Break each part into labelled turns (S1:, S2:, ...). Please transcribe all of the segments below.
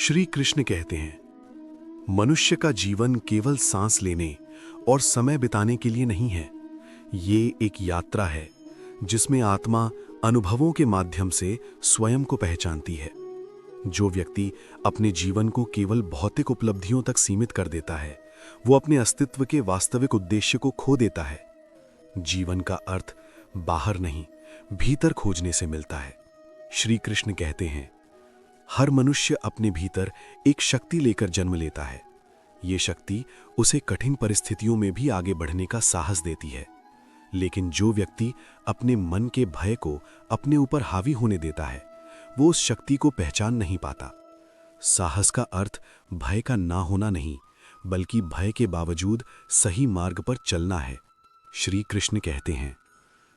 S1: श्री कृष्ण कहते हैं, मनुष्य का जीवन केवल सांस लेने और समय बिताने के लिए नहीं है। ये एक यात्रा है जिसमें आत्मा अनुभवों के माध्यम से स्वयं को पहचानती है। जो व्यक्ति अपने जीवन को केवल भौतिक उपलब्धियों तक सीमित कर देता है, वो अपने अस्तित्व के वास्तविक उद्देश्य को खो देता है। जीवन का अर्थ बाहर नहीं, भीतर खोजने से मिलता है। श्री कृष्ण कहते हैं, हर मनुष्य अपने भीतर एक शक्ति लेकर जन्म लेता है। ये शक्ति उसे कठिन परिस्थितियों में भी आगे बढ़ने का साहस देती है। लेकिन जो व्यक्ति अपने मन के भय को अपने ऊपर हावी होने देता है, वो उस शक्ति को पहचान नहीं पाता। साहस का अर्थ भय का ना होना नहीं, बल्कि भय के बावजूद सही मार्ग पर चलना है। श्री कृष्ण कहते हैं,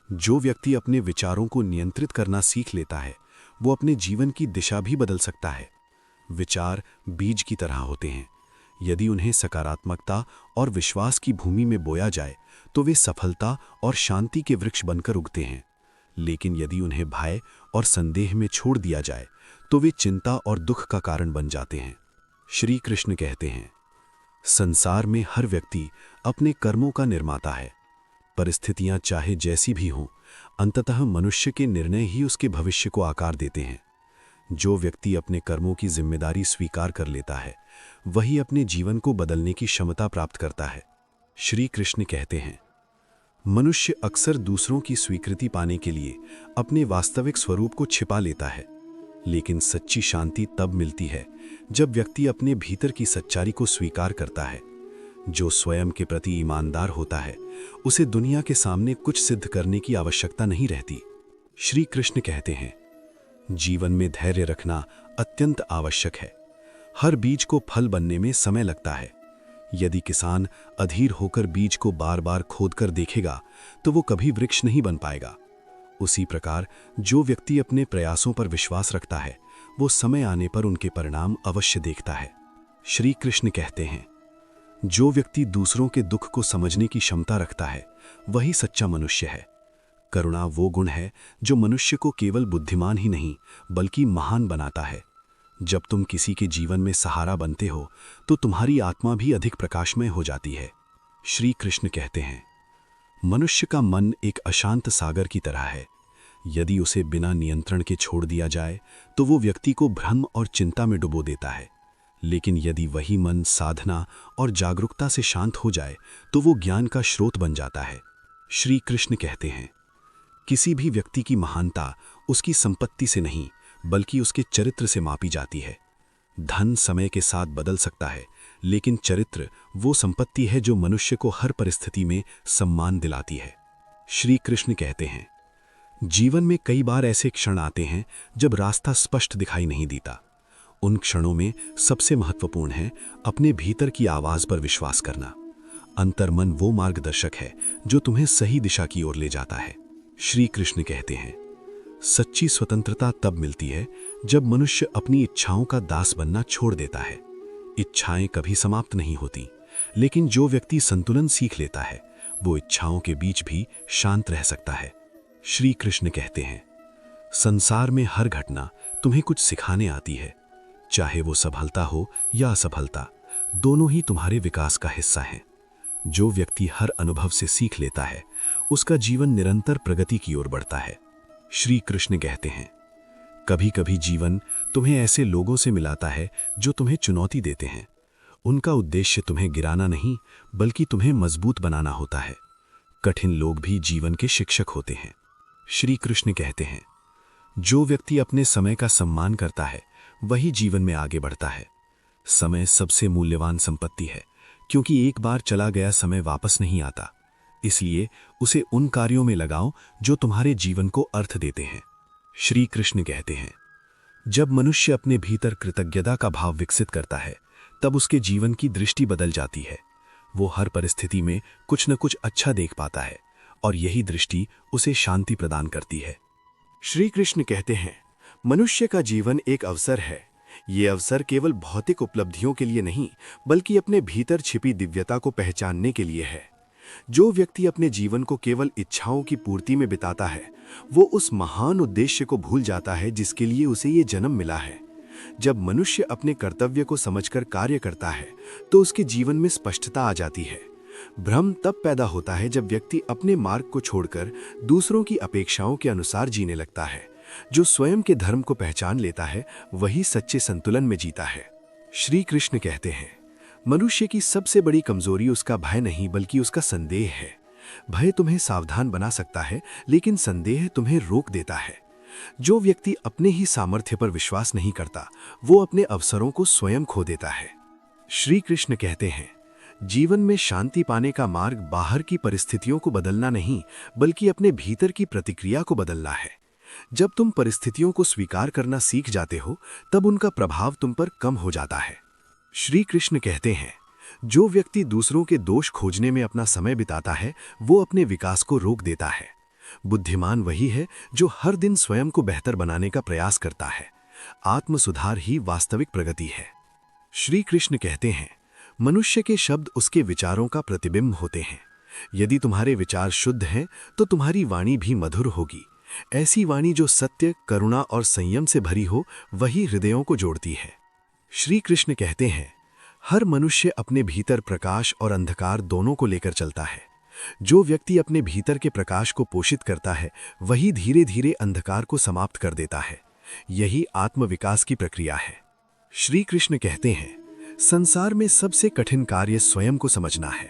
S1: जो व्यक्ति अपने विचारों को नियंत्रित करना सीख लेता है, वो अपने जीवन की दिशा भी बदल सकता है। विचार बीज की तरह होते हैं। यदि उन्हें सकारात्मकता और विश्वास की भूमि में बोया जाए तो वे सफलता और शांति के वृक्ष बनकर उगते हैं। लेकिन यदि उन्हें भय और संदेह में छोड़ दिया जाए तो वे चिंता और दुख का कारण बन जाते हैं। श्री कृष्ण कहते हैं, संसार में हर व्यक्ति अपने कर्मों का निर्माता है। परिस्थितियां चाहे जैसी भी हों, अंततः मनुष्य के निर्णय ही उसके भविष्य को आकार देते हैं। जो व्यक्ति अपने कर्मों की जिम्मेदारी स्वीकार कर लेता है, वही अपने जीवन को बदलने की क्षमता प्राप्त करता है। श्री कृष्ण कहते हैं, मनुष्य अक्सर दूसरों की स्वीकृति पाने के लिए अपने वास्तविक स्वरूप को छिपा लेता है। लेकिन सच्ची शांति तब मिलती है जब व्यक्ति अपने भीतर की सच्चाई को स्वीकार करता है। जो स्वयं के प्रति ईमानदार होता है, उसे दुनिया के सामने कुछ सिद्ध करने की आवश्यकता नहीं रहती। श्री कृष्ण कहते हैं, जीवन में धैर्य रखना अत्यंत आवश्यक है। हर बीज को फल बनने में समय लगता है। यदि किसान अधीर होकर बीज को बार बार खोदकर देखेगा तो वो कभी वृक्ष नहीं बन पाएगा। उसी प्रकार जो व्यक्ति अपने प्रयासों पर विश्वास रखता है, वो समय आने पर उनके परिणाम अवश्य देखता है। श्री कृष्ण कहते हैं, जो व्यक्ति दूसरों के दुख को समझने की क्षमता रखता है, वही सच्चा मनुष्य है। करुणा वो गुण है जो मनुष्य को केवल बुद्धिमान ही नहीं, बल्कि महान बनाता है। जब तुम किसी के जीवन में सहारा बनते हो तो तुम्हारी आत्मा भी अधिक प्रकाशमय हो जाती है। श्री कृष्ण कहते हैं, मनुष्य का मन एक अशांत सागर की तरह है। यदि उसे बिना नियंत्रण के छोड़ दिया जाए तो वो व्यक्ति को भ्रम और चिंता में डुबो देता है। लेकिन यदि वही मन साधना और जागरूकता से शांत हो जाए तो वो ज्ञान का स्रोत बन जाता है। श्री कृष्ण कहते हैं, किसी भी व्यक्ति की महानता उसकी संपत्ति से नहीं, बल्कि उसके चरित्र से मापी जाती है। धन समय के साथ बदल सकता है, लेकिन चरित्र वो संपत्ति है जो मनुष्य को हर परिस्थिति में सम्मान दिलाती है। श्री कृष्ण कहते हैं, जीवन में कई बार ऐसे क्षण आते हैं जब रास्ता स्पष्ट दिखाई नहीं देता। उन क्षणों में सबसे महत्वपूर्ण है अपने भीतर की आवाज पर विश्वास करना। अंतर्मन वो मार्गदर्शक है जो तुम्हें सही दिशा की ओर ले जाता है। श्री कृष्ण कहते हैं, सच्ची स्वतंत्रता तब मिलती है जब मनुष्य अपनी इच्छाओं का दास बनना छोड़ देता है। इच्छाएं कभी समाप्त नहीं होती, लेकिन जो व्यक्ति संतुलन सीख लेता है, वो इच्छाओं के बीच भी शांत रह सकता है। श्री कृष्ण कहते हैं, संसार में हर घटना तुम्हें कुछ सिखाने आती है। चाहे वो सफलता हो या असफलता, दोनों ही तुम्हारे विकास का हिस्सा हैं। जो व्यक्ति हर अनुभव से सीख लेता है, उसका जीवन निरंतर प्रगति की ओर बढ़ता है। श्री कृष्ण कहते हैं, कभी कभी जीवन तुम्हें ऐसे लोगों से मिलाता है जो तुम्हें चुनौती देते हैं। उनका उद्देश्य तुम्हें गिराना नहीं, बल्कि तुम्हें मजबूत बनाना होता है। कठिन लोग भी जीवन के शिक्षक होते हैं। श्री कृष्ण कहते हैं, जो व्यक्ति अपने समय का सम्मान करता है, वही जीवन में आगे बढ़ता है। समय सबसे मूल्यवान संपत्ति है, क्योंकि एक बार चला गया समय वापस नहीं आता। इसलिए उसे उन कार्यों में लगाओ जो तुम्हारे जीवन को अर्थ देते हैं। श्री कृष्ण कहते हैं, जब मनुष्य अपने भीतर कृतज्ञता का भाव विकसित करता है, तब उसके जीवन की दृष्टि बदल जाती है। वो हर परिस्थिति में कुछ न कुछ अच्छा देख पाता है और यही दृष्टि उसे शांति प्रदान करती है।
S2: श्री कृष्ण कहते हैं, मनुष्य का जीवन एक अवसर है। ये अवसर केवल भौतिक उपलब्धियों के लिए नहीं, बल्कि अपने भीतर छिपी दिव्यता को पहचानने के लिए है। जो व्यक्ति अपने जीवन को केवल इच्छाओं की पूर्ति में बिताता है, वो उस महान उद्देश्य को भूल जाता है जिसके लिए उसे ये जन्म मिला है। जब मनुष्य अपने कर्तव्य को समझकर कार्य करता है तो उसके जीवन में स्पष्टता आ जाती है। भ्रम तब पैदा होता है जब व्यक्ति अपने मार्ग को छोड़कर दूसरों की अपेक्षाओं के अनुसार जीने लगता है। जो स्वयं के धर्म को पहचान लेता है वही सच्चे संतुलन में जीता है। श्री कृष्ण कहते हैं, मनुष्य की सबसे बड़ी कमजोरी उसका भय नहीं बल्कि उसका संदेह है। भय तुम्हें सावधान बना सकता है, लेकिन संदेह तुम्हें रोक देता है। जो व्यक्ति अपने ही सामर्थ्य पर विश्वास नहीं करता, वो अपने अवसरों को स्वयं खो देता है। श्री कृष्ण कहते हैं, जीवन में शांति पाने का मार्ग बाहर की परिस्थितियों को बदलना नहीं, बल्कि अपने भीतर की प्रतिक्रिया को बदलना है। जब तुम परिस्थितियों को स्वीकार करना सीख जाते हो, तब उनका प्रभाव तुम पर कम हो जाता है। श्री कृष्ण कहते हैं, जो व्यक्ति दूसरों के दोष खोजने में अपना समय बिताता है, वो अपने विकास को रोक देता है। बुद्धिमान वही है जो हर दिन स्वयं को बेहतर बनाने का प्रयास करता है। आत्म सुधार ही वास्तविक प्रगति है। श्री कृष्ण कहते हैं, मनुष्य के शब्द उसके विचारों का प्रतिबिंब होते हैं। यदि तुम्हारे विचार शुद्ध हैं, तो तुम्हारी वाणी भी मधुर होगी। ऐसी वाणी जो सत्य, करुणा और संयम से भरी हो, वही हृदयों को जोड़ती है। श्री कृष्ण कहते हैं, हर मनुष्य अपने भीतर प्रकाश और अंधकार दोनों को लेकर चलता है। जो व्यक्ति अपने भीतर के प्रकाश को पोषित करता है, वही धीरे धीरे अंधकार को समाप्त कर देता है। यही आत्मविकास की प्रक्रिया है। श्री कृष्ण कहते हैं, संसार में सबसे कठिन कार्य स्वयं को समझना है।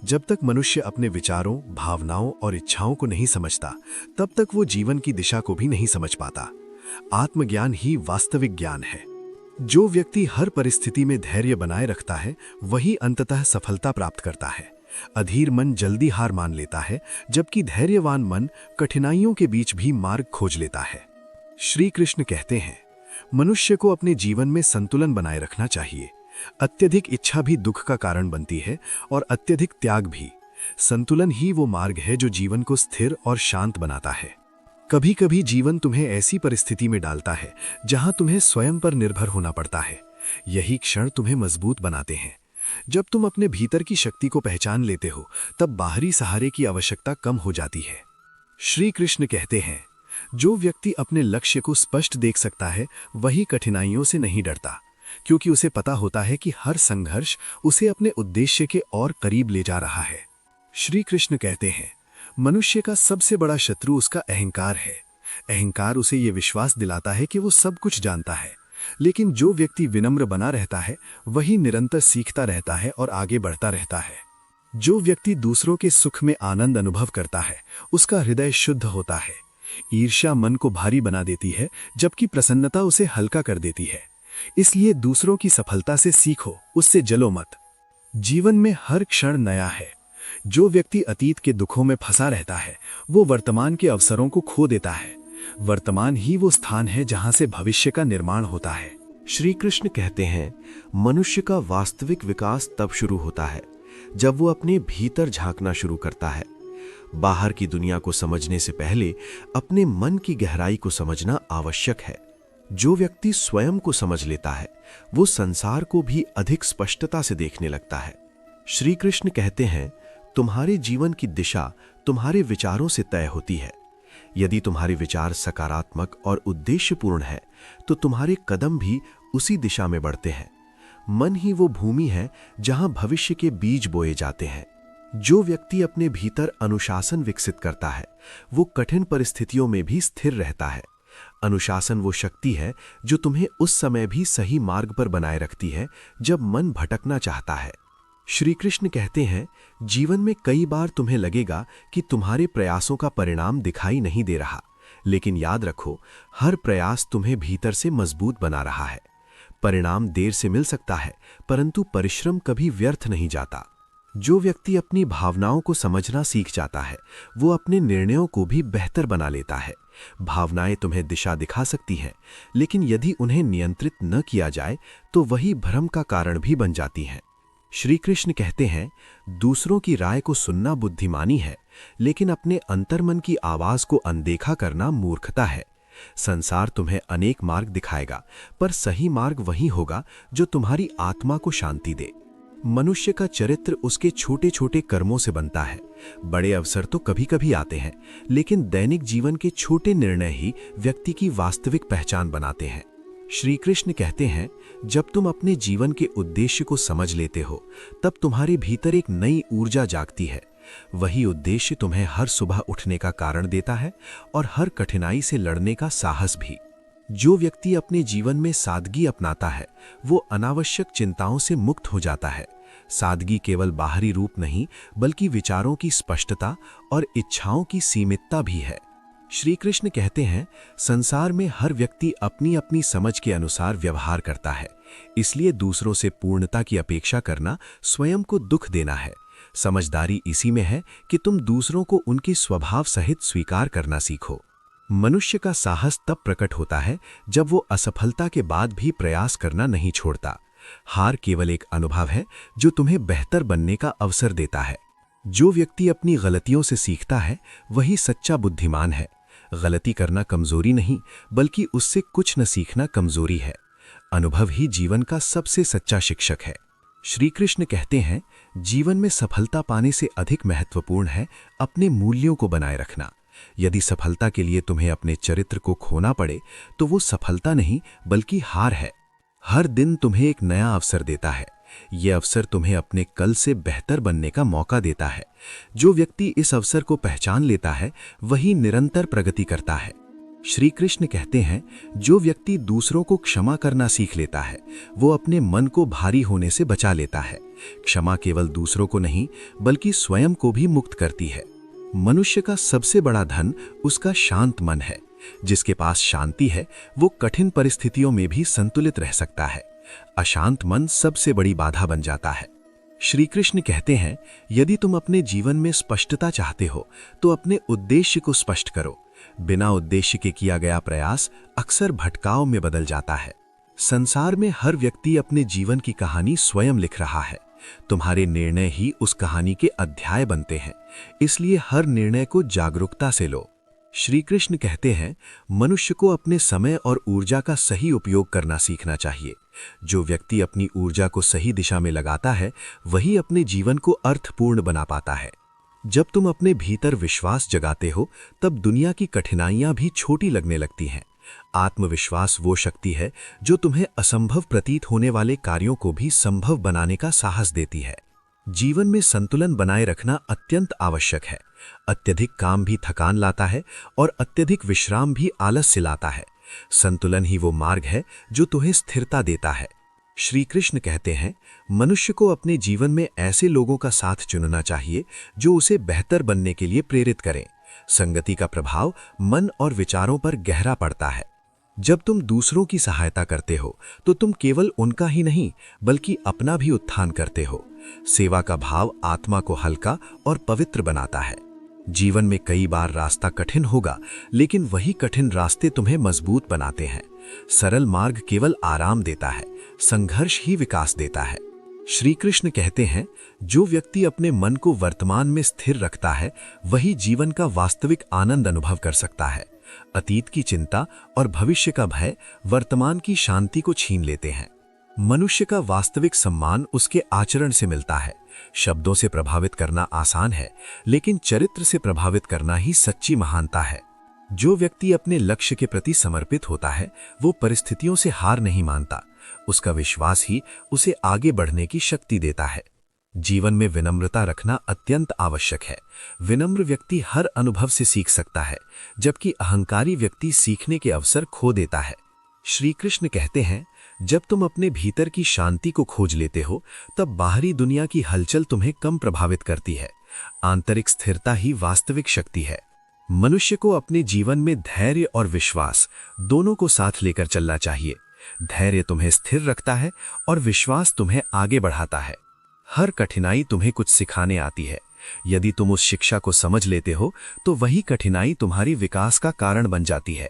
S2: जब तक मनुष्य अपने विचारों, भावनाओं और इच्छाओं को नहीं समझता, तब तक वो जीवन की दिशा को भी नहीं समझ पाता। आत्मज्ञान ही वास्तविक ज्ञान है। जो व्यक्ति हर परिस्थिति में धैर्य बनाए रखता है, वही अंततः सफलता प्राप्त करता है। अधीर मन जल्दी हार मान लेता है, जबकि धैर्यवान मन कठिनाइयों के बीच भी मार्ग खोज लेता है। श्री कृष्ण कहते हैं, मनुष्य को अपने जीवन में संतुलन बनाए रखना चाहिए। अत्यधिक इच्छा भी दुख का कारण बनती है और अत्यधिक त्याग भी। संतुलन ही वो मार्ग है जो जीवन को स्थिर और शांत बनाता है। कभी कभी जीवन तुम्हें ऐसी परिस्थिति में डालता है जहां तुम्हें स्वयं पर निर्भर होना पड़ता है। यही क्षण तुम्हें मजबूत बनाते हैं। जब तुम अपने भीतर की शक्ति को पहचान लेते हो, तब बाहरी सहारे की आवश्यकता कम हो जाती है। श्री कृष्ण कहते हैं, जो व्यक्ति अपने लक्ष्य को स्पष्ट देख सकता है, वही कठिनाइयों से नहीं डरता, क्योंकि उसे पता होता है कि हर संघर्ष उसे अपने उद्देश्य के और करीब ले जा रहा है। श्री कृष्ण कहते हैं, मनुष्य का सबसे बड़ा शत्रु उसका अहंकार है। अहंकार उसे ये विश्वास दिलाता है कि वो सब कुछ जानता है, लेकिन जो व्यक्ति विनम्र बना रहता है, वही निरंतर सीखता रहता है और आगे बढ़ता रहता है। जो व्यक्ति दूसरों के सुख में आनंद अनुभव करता है, उसका हृदय शुद्ध होता है। ईर्ष्या मन को भारी बना देती है, जबकि प्रसन्नता उसे हल्का कर देती है। इसलिए दूसरों की सफलता से सीखो, उससे जलो मत। जीवन में हर क्षण नया है। जो व्यक्ति अतीत के दुखों में फंसा रहता है, वो वर्तमान के अवसरों को खो देता है। वर्तमान ही वो स्थान है जहां से भविष्य का निर्माण होता है।
S1: श्री कृष्ण कहते हैं, मनुष्य का वास्तविक विकास तब शुरू होता है जब वो अपने भीतर झांकना शुरू करता है। बाहर की दुनिया को समझने से पहले अपने मन की गहराई को समझना आवश्यक है। जो व्यक्ति स्वयं को समझ लेता है, वो संसार को भी अधिक स्पष्टता से देखने लगता है। श्री कृष्ण कहते हैं, तुम्हारे जीवन की दिशा तुम्हारे विचारों से तय होती है। यदि तुम्हारे विचार सकारात्मक और उद्देश्यपूर्ण है, तो तुम्हारे कदम भी उसी दिशा में बढ़ते हैं। मन ही वो भूमि है जहां भविष्य के बीज बोए जाते हैं। जो व्यक्ति अपने भीतर अनुशासन विकसित करता है, वो कठिन परिस्थितियों में भी स्थिर रहता है। अनुशासन वो शक्ति है जो तुम्हें उस समय भी सही मार्ग पर बनाए रखती है जब मन भटकना चाहता है। श्री कृष्ण कहते हैं, जीवन में कई बार तुम्हें लगेगा कि तुम्हारे प्रयासों का परिणाम दिखाई नहीं दे रहा, लेकिन याद रखो, हर प्रयास तुम्हें भीतर से मजबूत बना रहा है। परिणाम देर से मिल सकता है, परंतु परिश्रम कभी व्यर्थ नहीं जाता। जो व्यक्ति अपनी भावनाओं को समझना सीख जाता है, वो अपने निर्णयों को भी बेहतर बना लेता है। भावनाएं तुम्हें दिशा दिखा सकती हैं, लेकिन यदि उन्हें नियंत्रित न किया जाए तो वही भ्रम का कारण भी बन जाती हैं। श्री कृष्ण कहते हैं, दूसरों की राय को सुनना बुद्धिमानी है, लेकिन अपने अंतर्मन की आवाज को अनदेखा करना मूर्खता है। संसार तुम्हें अनेक मार्ग दिखाएगा, पर सही मार्ग वही होगा जो तुम्हारी आत्मा को शांति दे। मनुष्य का चरित्र उसके छोटे छोटे कर्मों से बनता है। बड़े अवसर तो कभी कभी आते हैं, लेकिन दैनिक जीवन के छोटे निर्णय ही व्यक्ति की वास्तविक पहचान बनाते हैं।
S2: श्री कृष्ण कहते हैं, जब तुम अपने जीवन के उद्देश्य को समझ लेते हो तब तुम्हारे भीतर एक नई ऊर्जा जागती है। वही उद्देश्य तुम्हें हर सुबह उठने का कारण देता है और हर कठिनाई से लड़ने का साहस भी। जो व्यक्ति अपने जीवन में सादगी अपनाता है वो अनावश्यक चिंताओं से मुक्त हो जाता है। सादगी केवल बाहरी रूप नहीं बल्कि विचारों की स्पष्टता और इच्छाओं की सीमितता भी है। श्री कृष्ण कहते हैं, संसार में हर व्यक्ति अपनी अपनी समझ के अनुसार व्यवहार करता है, इसलिए दूसरों से पूर्णता की अपेक्षा करना स्वयं को दुख देना है। समझदारी इसी में है कि तुम दूसरों को उनके स्वभाव सहित स्वीकार करना सीखो। मनुष्य का साहस तब प्रकट होता है जब वो असफलता के बाद भी प्रयास करना नहीं छोड़ता। हार केवल एक अनुभव है जो तुम्हें बेहतर बनने का अवसर देता है। जो व्यक्ति अपनी गलतियों से सीखता है वही सच्चा बुद्धिमान है। गलती करना कमजोरी नहीं बल्कि उससे कुछ न सीखना कमजोरी है। अनुभव ही जीवन का सबसे सच्चा शिक्षक है। श्री कृष्ण कहते हैं, जीवन में सफलता पाने से अधिक महत्वपूर्ण है अपने मूल्यों को बनाए रखना। यदि सफलता के लिए तुम्हें अपने चरित्र को खोना पड़े तो वो सफलता नहीं बल्कि हार है। हर दिन तुम्हें एक नया अवसर देता है। ये अवसर तुम्हें अपने कल से बेहतर बनने का मौका देता है। जो व्यक्ति इस अवसर को पहचान लेता है वही निरंतर प्रगति करता है। श्री कृष्ण कहते हैं, जो व्यक्ति दूसरों को क्षमा करना सीख लेता है वो अपने मन को भारी होने से बचा लेता है। क्षमा केवल दूसरों को नहीं बल्कि स्वयं को भी मुक्त करती है। मनुष्य का सबसे बड़ा धन उसका शांत मन है। जिसके पास शांति है वो कठिन परिस्थितियों में भी संतुलित रह सकता है। अशांत मन सबसे बड़ी बाधा बन जाता है। श्री कृष्ण कहते हैं, यदि तुम अपने जीवन में स्पष्टता चाहते हो तो अपने उद्देश्य को स्पष्ट करो। बिना उद्देश्य के किया गया प्रयास अक्सर भटकाव में बदल जाता है। संसार में हर व्यक्ति अपने जीवन की कहानी स्वयं लिख रहा है। तुम्हारे निर्णय ही उस कहानी के अध्याय बनते हैं, इसलिए हर निर्णय को जागरूकता से लो। श्री कृष्ण कहते हैं, मनुष्य को अपने समय और ऊर्जा का सही उपयोग करना सीखना चाहिए। जो व्यक्ति अपनी ऊर्जा को सही दिशा में लगाता है वही अपने जीवन को अर्थपूर्ण बना पाता है। जब तुम अपने भीतर विश्वास जगाते हो तब दुनिया की कठिनाइयां भी छोटी लगने लगती हैं। आत्मविश्वास वो शक्ति है जो तुम्हें असंभव प्रतीत होने वाले कार्यों को भी संभव बनाने का साहस देती है। जीवन में संतुलन बनाए रखना अत्यंत आवश्यक है। अत्यधिक काम भी थकान लाता है और अत्यधिक विश्राम भी आलस्य लाता है। संतुलन ही वो मार्ग है जो तुम्हें स्थिरता देता है। श्री कृष्ण कहते हैं, मनुष्य को अपने जीवन में ऐसे लोगों का साथ चुनना चाहिए जो उसे बेहतर बनने के लिए प्रेरित करें। संगति का प्रभाव मन और विचारों पर गहरा पड़ता है। जब तुम दूसरों की सहायता करते हो तो तुम केवल उनका ही नहीं बल्कि अपना भी उत्थान करते हो। सेवा का भाव आत्मा को हल्का और पवित्र बनाता है। जीवन में कई बार रास्ता कठिन होगा लेकिन वही कठिन रास्ते तुम्हें मजबूत बनाते हैं। सरल मार्ग केवल आराम देता है, संघर्ष ही विकास देता है। श्री कृष्ण कहते हैं, जो व्यक्ति अपने मन को वर्तमान में स्थिर रखता है वही जीवन का वास्तविक आनंद अनुभव कर सकता है। अतीत की चिंता और भविष्य का भय वर्तमान की शांति को छीन लेते हैं। मनुष्य का वास्तविक सम्मान उसके आचरण से मिलता है। शब्दों से प्रभावित करना आसान है लेकिन चरित्र से प्रभावित करना ही सच्ची महानता है। जो व्यक्ति अपने लक्ष्य के प्रति समर्पित होता है वो परिस्थितियों से हार नहीं मानता। उसका विश्वास ही उसे आगे बढ़ने की शक्ति देता है। जीवन में विनम्रता रखना अत्यंत आवश्यक है। विनम्र व्यक्ति हर अनुभव से सीख सकता है जबकि अहंकारी व्यक्ति सीखने के अवसर खो देता है। श्री कृष्ण कहते हैं, जब तुम अपने भीतर की शांति को खोज लेते हो तब बाहरी दुनिया की हलचल तुम्हें कम प्रभावित करती है। आंतरिक स्थिरता ही वास्तविक शक्ति है। मनुष्य को अपने जीवन में धैर्य और विश्वास दोनों को साथ लेकर चलना चाहिए। धैर्य तुम्हें स्थिर रखता है और विश्वास तुम्हें आगे बढ़ाता है। हर कठिनाई तुम्हें कुछ सिखाने आती है। यदि तुम उस शिक्षा को समझ लेते हो तो वही कठिनाई तुम्हारी विकास का कारण बन जाती है।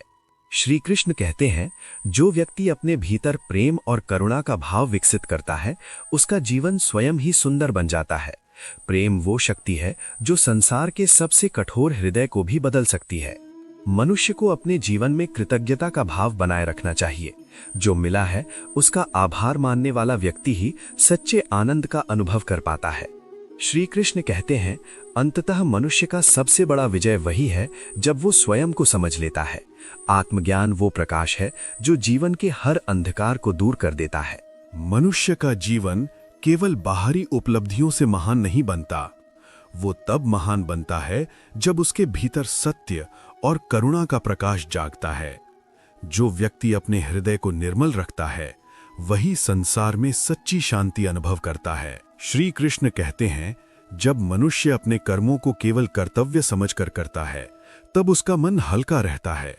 S2: श्री कृष्ण कहते हैं, जो व्यक्ति अपने भीतर प्रेम और करुणा का भाव विकसित करता है उसका जीवन स्वयं ही सुंदर बन जाता है। प्रेम वो शक्ति है जो संसार के सबसे कठोर हृदय को भी बदल सकती है। मनुष्य को अपने जीवन में कृतज्ञता का भाव बनाए रखना चाहिए। जो मिला है उसका आभार मानने वाला व्यक्ति ही सच्चे आनंद का अनुभव कर पाता है। श्री कृष्ण कहते हैं, अंततः मनुष्य का सबसे बड़ा विजय वही है जब वो स्वयं को समझ लेता है। आत्मज्ञान वो प्रकाश है जो जीवन के हर अंधकार को दूर कर देता है।
S1: मनुष्य का जीवन केवल बाहरी उपलब्धियों से महान नहीं बनता, वो तब महान बनता है जब उसके भीतर सत्य और करुणा का प्रकाश जागता है। जो व्यक्ति अपने हृदय को निर्मल रखता है वही संसार में सच्ची शांति अनुभव करता है। श्री कृष्ण कहते हैं, जब मनुष्य अपने कर्मों को केवल कर्तव्य समझकर करता है तब उसका मन हल्का रहता है।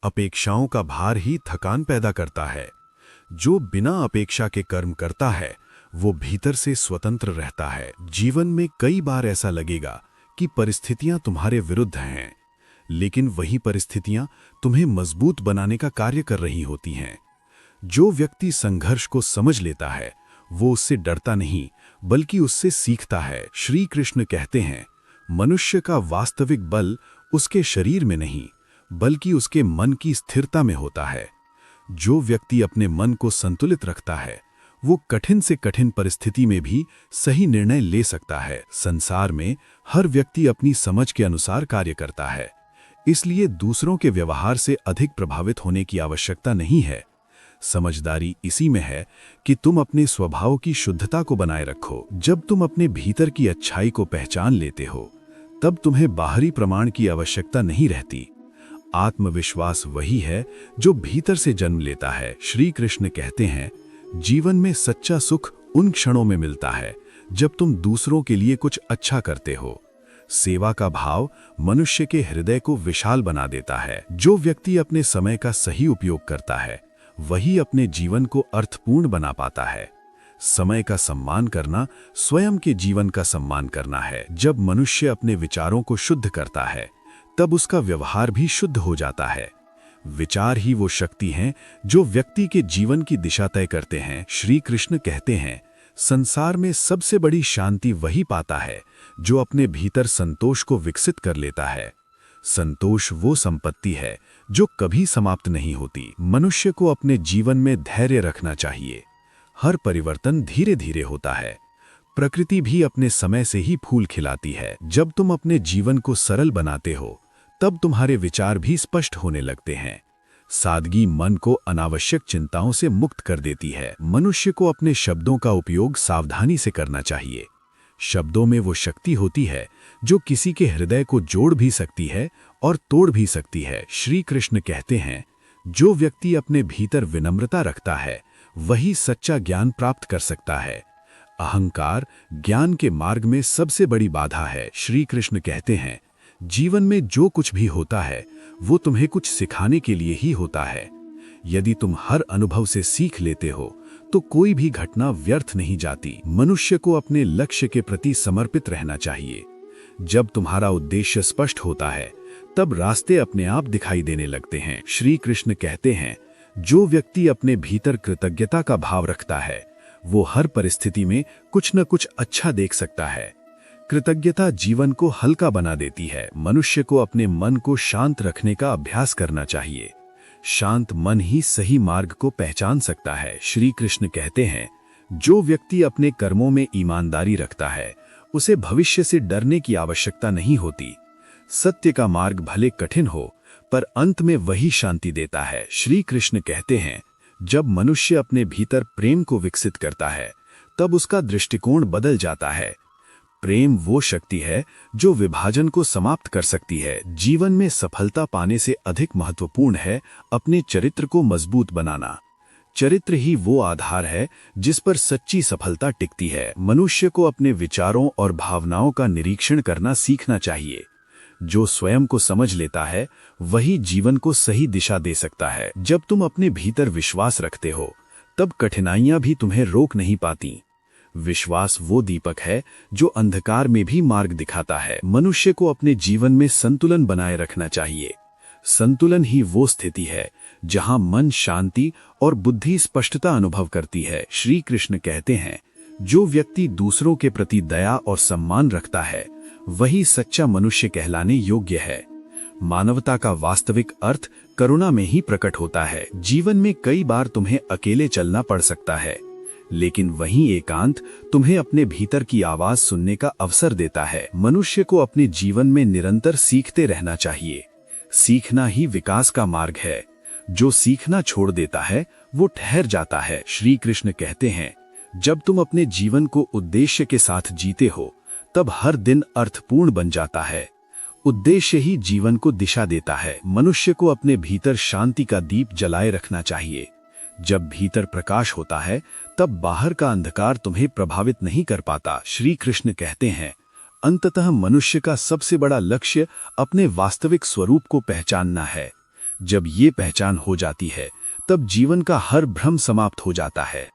S1: अपेक्षाओं का भार ही थकान पैदा करता है। जो बिना अपेक्षा के कर्म करता है वो भीतर से स्वतंत्र रहता है। जीवन में कई बार ऐसा लगेगा कि परिस्थितियां तुम्हारे विरुद्ध हैं, लेकिन वही परिस्थितियां तुम्हें मजबूत बनाने का कार्य कर रही होती हैं। जो व्यक्ति संघर्ष को समझ लेता है वो उससे डरता नहीं बल्कि उससे सीखता है। श्री कृष्ण कहते हैं, मनुष्य का वास्तविक बल उसके शरीर में नहीं बल्कि उसके मन की स्थिरता में होता है। जो व्यक्ति अपने मन को संतुलित रखता है वो कठिन से कठिन परिस्थिति में भी सही निर्णय ले सकता है। संसार में हर व्यक्ति अपनी समझ के अनुसार कार्य करता है, इसलिए दूसरों के व्यवहार से अधिक प्रभावित होने की आवश्यकता नहीं है। समझदारी इसी में है कि तुम अपने स्वभाव की शुद्धता को बनाए रखो। जब तुम अपने भीतर की अच्छाई को पहचान लेते हो तब तुम्हें बाहरी प्रमाण की आवश्यकता नहीं रहती। आत्मविश्वास वही है जो भीतर से जन्म लेता है। श्री कृष्ण कहते हैं, जीवन में सच्चा सुख उन क्षणों में मिलता है जब तुम दूसरों के लिए कुछ अच्छा करते हो। सेवा का भाव मनुष्य के हृदय को विशाल बना देता है। जो व्यक्ति अपने समय का सही उपयोग करता है वही अपने जीवन को अर्थपूर्ण बना पाता है। समय का सम्मान करना स्वयं के जीवन का सम्मान करना है। जब मनुष्य अपने विचारों को शुद्ध करता है तब उसका व्यवहार भी शुद्ध हो जाता है। विचार ही वो शक्ति हैं जो व्यक्ति के जीवन की दिशा तय करते हैं। श्री कृष्ण कहते हैं, संसार में सबसे बड़ी शांति वही पाता है जो अपने भीतर संतोष को विकसित कर लेता है। संतोष वो संपत्ति है जो कभी समाप्त नहीं होती। मनुष्य को अपने जीवन में धैर्य रखना चाहिए। हर परिवर्तन धीरे धीरे होता है। प्रकृति भी अपने समय से ही फूल खिलाती है। जब तुम अपने जीवन को सरल बनाते हो तब तुम्हारे विचार भी स्पष्ट होने लगते हैं। सादगी मन को अनावश्यक चिंताओं से मुक्त कर देती है। मनुष्य को अपने शब्दों का उपयोग सावधानी से करना चाहिए। शब्दों में वो शक्ति होती है जो किसी के हृदय को जोड़ भी सकती है और तोड़ भी सकती है। श्री कृष्ण कहते हैं, जो व्यक्ति अपने भीतर विनम्रता रखता है वही सच्चा ज्ञान प्राप्त कर सकता है। अहंकार ज्ञान के मार्ग में सबसे बड़ी बाधा है। श्री कृष्ण कहते हैं, जीवन में जो कुछ भी होता है वो तुम्हें कुछ सिखाने के लिए ही होता है। यदि तुम हर अनुभव से सीख लेते हो तो कोई भी घटना व्यर्थ नहीं जाती। मनुष्य को अपने लक्ष्य के प्रति समर्पित रहना चाहिए। जब तुम्हारा उद्देश्य स्पष्ट होता है तब रास्ते अपने आप दिखाई देने लगते हैं। श्री कृष्ण कहते हैं, जो व्यक्ति अपने भीतर कृतज्ञता का भाव रखता है वो हर परिस्थिति में कुछ न कुछ अच्छा देख सकता है। कृतज्ञता जीवन को हल्का बना देती है। मनुष्य को अपने मन को शांत रखने का अभ्यास करना चाहिए। शांत मन ही सही मार्ग को पहचान सकता है। श्री कृष्ण कहते हैं, जो व्यक्ति अपने कर्मों में ईमानदारी रखता है उसे भविष्य से डरने की आवश्यकता नहीं होती। सत्य का मार्ग भले कठिन हो पर अंत में वही शांति देता है। श्री कृष्ण कहते हैं, जब मनुष्य अपने भीतर प्रेम को विकसित करता है तब उसका दृष्टिकोण बदल जाता है। प्रेम वो शक्ति है जो विभाजन को समाप्त कर सकती है। जीवन में सफलता पाने से अधिक महत्वपूर्ण है अपने चरित्र को मजबूत बनाना। चरित्र ही वो आधार है जिस पर सच्ची सफलता टिकती है। मनुष्य को अपने विचारों और भावनाओं का निरीक्षण करना सीखना चाहिए। जो स्वयं को समझ लेता है वही जीवन को सही दिशा दे सकता है। जब तुम अपने भीतर विश्वास रखते हो तब कठिनाइयां भी तुम्हें रोक नहीं पाती। विश्वास वो दीपक है जो अंधकार में भी मार्ग दिखाता है। मनुष्य को अपने जीवन में संतुलन बनाए रखना चाहिए। संतुलन ही वो स्थिति है जहां मन शांति और बुद्धि स्पष्टता अनुभव करती है। श्री कृष्ण कहते हैं, जो व्यक्ति दूसरों के प्रति दया और सम्मान रखता है वही सच्चा मनुष्य कहलाने योग्य है। मानवता का वास्तविक अर्थ करुणा में ही प्रकट होता है। जीवन में कई बार तुम्हें अकेले चलना पड़ सकता है,
S2: लेकिन वहीं एकांत तुम्हें अपने भीतर की आवाज सुनने का अवसर देता है। मनुष्य को अपने जीवन में निरंतर सीखते रहना चाहिए। सीखना ही विकास का मार्ग है। जो सीखना छोड़ देता है वो ठहर जाता है। श्री कृष्ण कहते हैं, जब तुम अपने जीवन को उद्देश्य के साथ जीते हो तब हर दिन अर्थपूर्ण बन जाता है। उद्देश्य ही जीवन को दिशा देता है। मनुष्य को अपने भीतर शांति का दीप जलाए रखना चाहिए। जब भीतर प्रकाश होता है तब बाहर का अंधकार तुम्हें प्रभावित नहीं कर पाता। श्री कृष्ण कहते हैं, अंततः मनुष्य का सबसे बड़ा लक्ष्य अपने वास्तविक स्वरूप को पहचानना है। जब ये पहचान हो जाती है तब जीवन का हर भ्रम समाप्त हो जाता है।